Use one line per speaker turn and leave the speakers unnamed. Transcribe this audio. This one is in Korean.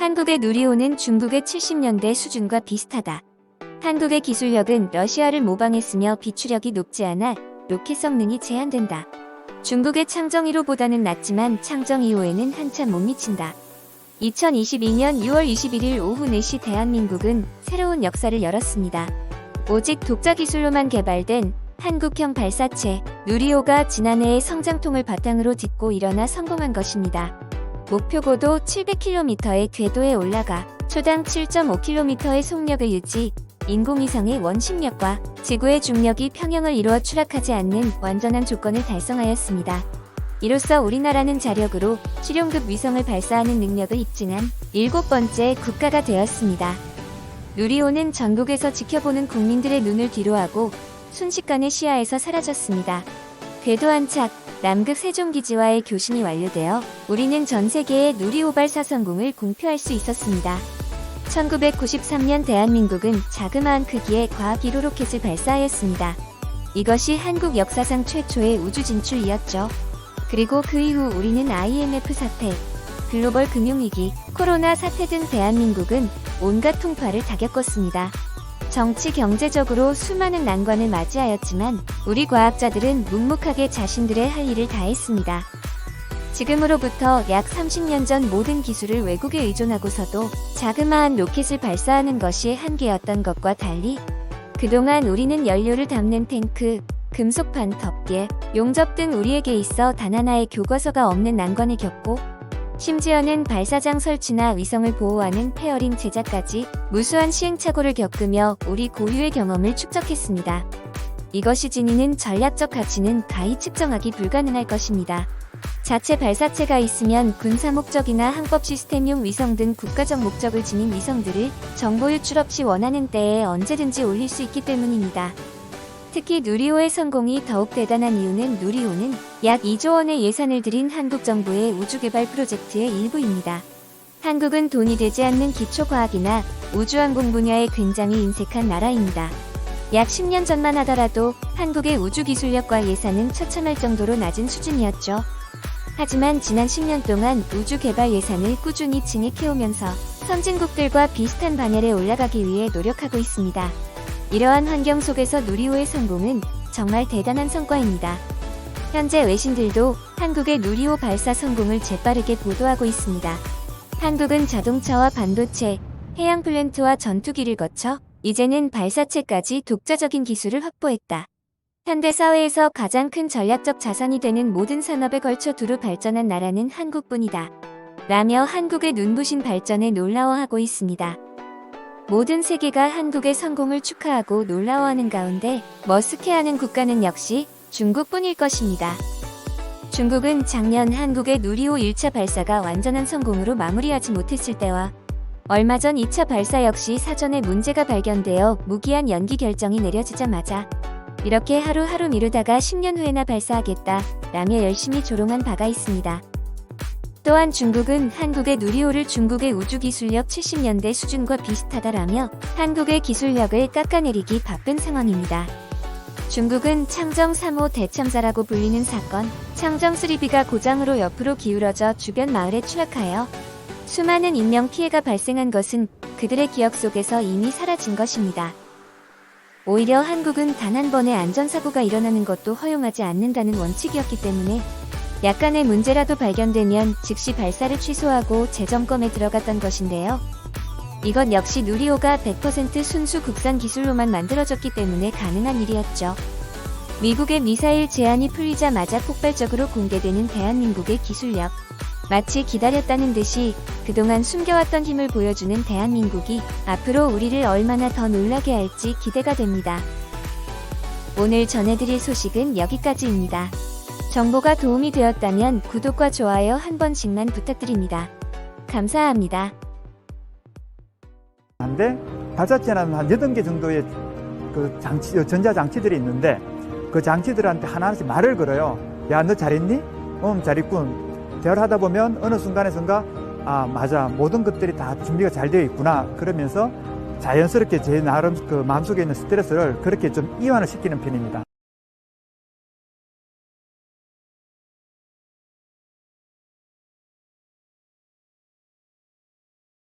한국의 누리호는 중국의 70년대 수준과 비슷하다. 한국의 기술력은 러시아를 모방했으며 비추력이 높지 않아 로켓 성능이 제한된다. 중국의 창정 1호보다는 낮지만 창정 2호에는 한참 못 미친다. 2022년 6월 21일 오후 4시 대한민국은 새로운 역사를 열었습니다. 오직 독자 기술로만 개발된 한국형 발사체 누리호가 지난해의 성장통을 바탕으로 딛고 일어나 성공한 것입니다. 목표 고도 700km의 궤도에 올라가 초당 7.5km의 속력을 유지, 인공위성의 원심력과 지구의 중력이 평형을 이루어 추락하지 않는 완전한 조건을 달성하였습니다. 이로써 우리나라는 자력으로 실용급 위성을 발사하는 능력을 입증한 7번째 국가가 되었습니다. 누리호는 전국에서 지켜보는 국민들의 눈을 뒤로하고 순식간에 시야에서 사라졌습니다. 궤도 안착, 남극 세종기지와의 교신이 완료되어 우리는 전 세계에 누리호 발사 성공을 공표할 수 있었습니다. 1993년 대한민국은 자그마한 크기의 과학 1호 로켓을 발사하였습니다. 이것이 한국 역사상 최초의 우주 진출이었죠. 그리고 그 이후 우리는 IMF 사태, 글로벌 금융위기, 코로나 사태 등 대한민국은 온갖 통파를 다 겪었습니다. 정치 경제적으로 수많은 난관을 맞이하였지만 우리 과학자들은 묵묵하게 자신들의 할 일을 다했습니다. 지금으로부터 약 30년 전 모든 기술을 외국에 의존하고서도 자그마한 로켓을 발사하는 것이 한계였던 것과 달리 그동안 우리는 연료를 담는 탱크, 금속판 덮개, 용접 등 우리에게 있어 단 하나의 교과서가 없는 난관을 겪고 심지어는 발사장 설치나 위성을 보호하는 페어링 제작까지 무수한 시행착오를 겪으며 우리 고유의 경험을 축적했습니다. 이것이 지니는 전략적 가치는 가히 측정하기 불가능할 것입니다. 자체 발사체가 있으면 군사 목적이나 항법 시스템용 위성 등 국가적 목적을 지닌 위성들을 정보 유출 없이 원하는 때에 언제든지 올릴 수 있기 때문입니다. 특히 누리호의 성공이 더욱 대단한 이유는 누리호는 약 2조 원의 예산을 들인 한국 정부의 우주개발 프로젝트의 일부입니다. 한국은 돈이 되지 않는 기초과학이나 우주항공 분야에 굉장히 인색한 나라입니다. 약 10년 전만 하더라도 한국의 우주기술력과 예산은 처참할 정도로 낮은 수준이었죠. 하지만 지난 10년 동안 우주개발 예산을 꾸준히 증액해오면서 선진국들과 비슷한 반열에 올라가기 위해 노력하고 있습니다. 이러한 환경 속에서 누리호의 성공은 정말 대단한 성과입니다. 현재 외신들도 한국의 누리호 발사 성공을 재빠르게 보도하고 있습니다. 한국은 자동차와 반도체, 해양 플랜트와 전투기를 거쳐 이제는 발사체까지 독자적인 기술을 확보했다. 현대 사회에서 가장 큰 전략적 자산이 되는 모든 산업에 걸쳐 두루 발전한 나라는 한국뿐이다. 라며 한국의 눈부신 발전에 놀라워하고 있습니다. 모든 세계가 한국의 성공을 축하하고 놀라워하는 가운데 머쓱해하는 국가는 역시 중국뿐일 것입니다. 중국은 작년 한국의 누리호 1차 발사가 완전한 성공으로 마무리하지 못했을 때와 얼마 전 2차 발사 역시 사전에 문제가 발견되어 무기한 연기 결정이 내려지자마자 이렇게 하루하루 미루다가 10년 후에나 발사하겠다 라며 열심히 조롱한 바가 있습니다. 또한 중국은 한국의 누리호를 중국의 우주기술력 70년대 수준과 비슷하다라며 한국의 기술력을 깎아내리기 바쁜 상황입니다. 중국은 창정 3호 대참사라고 불리는 사건, 창정 3B가 고장으로 옆으로 기울어져 주변 마을에 추락하여 수많은 인명 피해가 발생한 것은 그들의 기억 속에서 이미 사라진 것입니다. 오히려 한국은 단 한 번의 안전사고가 일어나는 것도 허용하지 않는다는 원칙이었기 때문에 약간의 문제라도 발견되면 즉시 발사를 취소하고 재점검에 들어갔던 것인데요. 이것 역시 누리호가 100% 순수 국산 기술로만 만들어졌기 때문에 가능한 일이었죠. 미국의 미사일 제한이 풀리자마자 폭발적으로 공개되는 대한민국의 기술력. 마치 기다렸다는 듯이 그동안 숨겨왔던 힘을 보여주는 대한민국이 앞으로 우리를 얼마나 더 놀라게 할지 기대가 됩니다. 오늘 전해드릴 소식은 여기까지입니다. 정보가 도움이 되었다면 구독과 좋아요 한 번씩만 부탁드립니다. 감사합니다.
한데 발사체는 한 8개 정도의 그 전자장치들이 있는데 그 장치들한테 하나하나씩 말을 걸어요. 야, 너 잘했니? 잘했군. 대화를 하다 보면 어느 순간에선가 아, 맞아. 모든 것들이 다 준비가 잘 되어 있구나. 그러면서 자연스럽게 제 나름 그 마음속에 있는 스트레스를 그렇게 좀 이완을 시키는 편입니다.